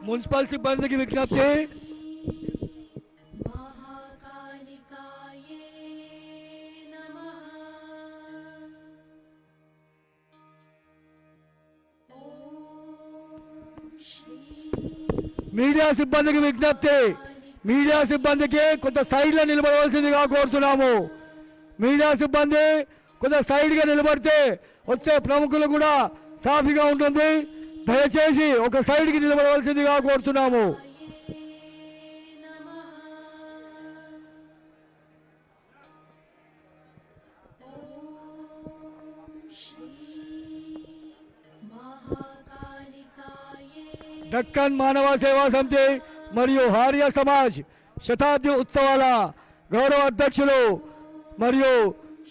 Municipal సిబ్బందికి విజ్ఞప్తి, media సిబ్బందికి విజ్ఞప్తి, మీడియా సిబ్బందికి కొంత సైడ్లో నిలబడవలసిందిగా కోరుతున్నాము. మీడియా సిబ్బంది కొంత సైడ్గా నిలబడితే వచ్చే ప్రముఖులు కూడా సాఫీగా ఉంటుంది. దయచేసి ఒక సైడ్కి నిలబడవలసిందిగా కోరుతున్నాము. దక్కన్ మానవ సేవా సమితి మరియు ఆర్య సమాజ్ శతాబ్ది ఉత్సవాల గౌరవ అధ్యక్షులు మరియు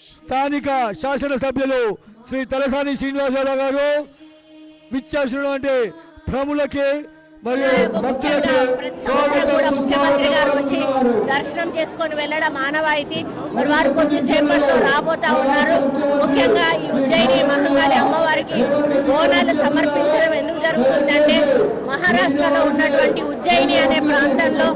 స్థానిక శాసనసభ్యులు శ్రీ తలసాని శ్రీనివాసరావు గారు విచ్చేసినటువంటి ప్రముఖులకి మరియు భక్తులకి ముఖ్యమంత్రి గారు వచ్చి దర్శనం చేసుకొని వెళ్ళడం మానవాయితీ. మరి వారు కొద్దిసేపట్లో రాబోతా ఉన్నారు. ముఖ్యంగా ఈ ఉజ్జయిని మహంకాళి అమ్మవారికి బోనాలు సమర్పించడం ఎందుకు జరుగుతుందంటే, మహారాష్ట్రలో ఉన్నటువంటి ఉజ్జయిని అనే ప్రాంతంలో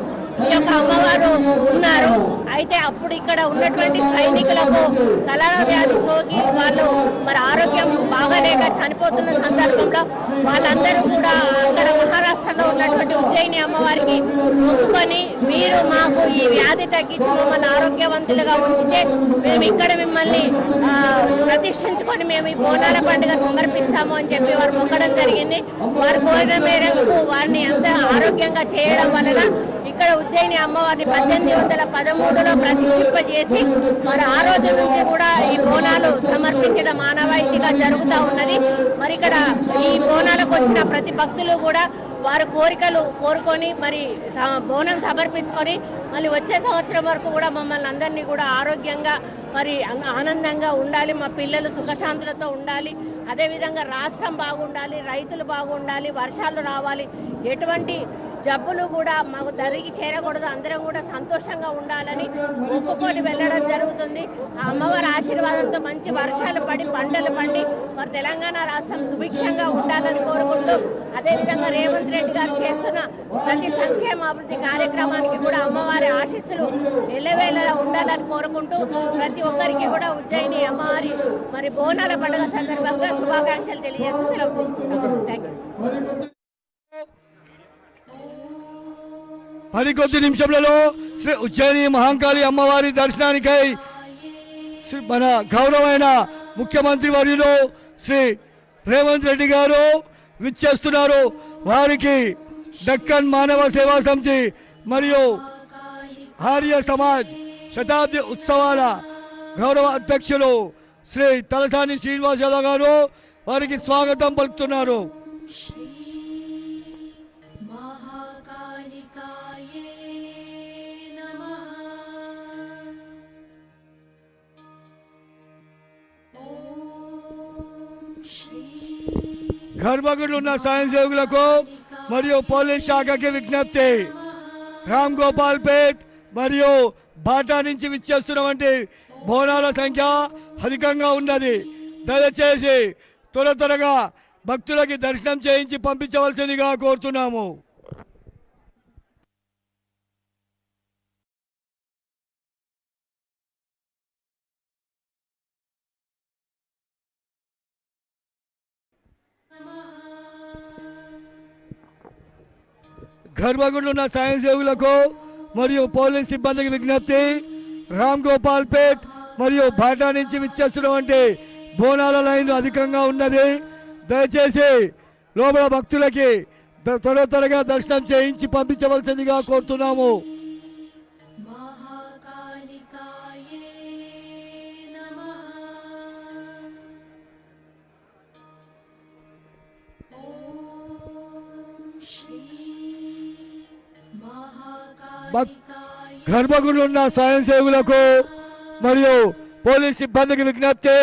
ఈ యొక్క అమ్మవారు ఉన్నారు. అయితే అప్పుడు ఇక్కడ ఉన్నటువంటి సైనికులకు కలరా వ్యాధి సోకి వాళ్ళు మరి ఆరోగ్యం బాగాలేక చనిపోతున్న సందర్భంలో వాళ్ళందరూ కూడా అక్కడ మహారాష్ట్రలో ఉన్నటువంటి ఉజ్జయిని అమ్మవారికి మొక్కుకొని, మీరు మాకు ఈ వ్యాధి తగ్గించి మమ్మల్ని ఆరోగ్యవంతులుగా ఉంచితే మేము ఇక్కడ మిమ్మల్ని ప్రతిష్ఠించుకొని మేము ఈ బోనాల పండుగ సమర్పిస్తాము అని చెప్పి వారు మొక్కడం జరిగింది. వారు కోరిన మేరకు వారిని అంత ఆరోగ్యంగా చేయడం వలన ఇక్కడ ఉజ్జయిని అమ్మవారిని 1813లో ప్రతిష్ఠింపజేసి మరి ఆ రోజు నుంచి కూడా ఈ బోనాలు సమర్పించడం మానవాయితీగా జరుగుతూ ఉన్నది. మరి ఇక్కడ ఈ బోనాలకు వచ్చిన ప్రతి భక్తులు కూడా వారి కోరికలు కోరుకొని మరి బోనం సమర్పించుకొని మళ్ళీ వచ్చే సంవత్సరం వరకు కూడా మమ్మల్ని అందరినీ కూడా ఆరోగ్యంగా మరి ఆనందంగా ఉండాలి, మా పిల్లలు సుఖశాంతులతో ఉండాలి, అదేవిధంగా రాష్ట్రం బాగుండాలి, రైతులు బాగుండాలి, వర్షాలు రావాలి, ఎటువంటి జబ్బులు కూడా మాకు దరికి చేరకూడదు, అందరం కూడా సంతోషంగా ఉండాలని మొక్కుకొని వెళ్ళడం జరుగుతుంది. ఆ అమ్మవారి ఆశీర్వాదంతో మంచి వర్షాలు పడి పంటలు పండి మరి తెలంగాణ రాష్ట్రం సుభిక్షంగా ఉండాలని కోరుకుంటూ, అదేవిధంగా రేవంత్ రెడ్డి గారు చేస్తున్న ప్రతి సంక్షేమ అభివృద్ధి కార్యక్రమానికి కూడా అమ్మవారి ఆశీస్సులు ఎల్లవేళలా ఉండాలని కోరుకుంటూ ప్రతి ఒక్కరికి కూడా ఉజ్జయిని అమ్మవారి మరి బోనాల పండుగ సందర్భంగా శుభాకాంక్షలు తెలియజేస్తూ సెలవు తీసుకుంటాం. Thank you. మరికొద్ది నిమిషంలో శ్రీ ఉజ్జయిని మహంకాళి అమ్మవారి దర్శనానికై మన గౌరవమైన ముఖ్యమంత్రి వర్యులు శ్రీ రేవంత్ రెడ్డి గారు విచ్చేస్తున్నారు. వారికి దక్కన్ మానవ సేవా సమితి మరియు ఆర్య సమాజ్ శతాబ్ది ఉత్సవాల గౌరవ అధ్యక్షులు శ్రీ తలసాని శ్రీనివాసరావు గారు వారికి స్వాగతం పలుకుతున్నారు. గర్భగుడిలో ఉన్న సాయం సేవకులకు మరియు పోలీస్ శాఖకి విజ్ఞప్తి, రామ్ గోపాల్ పేట్ మరియు బాటా నుంచి విచ్చేస్తున్నటువంటి బోనాల సంఖ్య అధికంగా ఉన్నది. దయచేసి త్వరగా భక్తులకి దర్శనం చేయించి పంపించవలసిందిగా కోరుతున్నాము. గర్భగుడిలో ఉన్న సాయం సేవకులకు మరియు పోలీస్ సిబ్బందికి విజ్ఞప్తి, రామ్ గోపాల్ పేట్ మరియు బాటా నుంచి విచ్చేస్తున్నటువంటి బోనాల లైన్ అధికంగా ఉన్నది. దయచేసి లోపల భక్తులకి త్వరగా దర్శనం చేయించి పంపించవలసిందిగా కోరుతున్నాము. గర్భగుడిలో ఉన్న సాయం సేవకులకు మరియు పోలీస్ సిబ్బందికి విజ్ఞప్తి,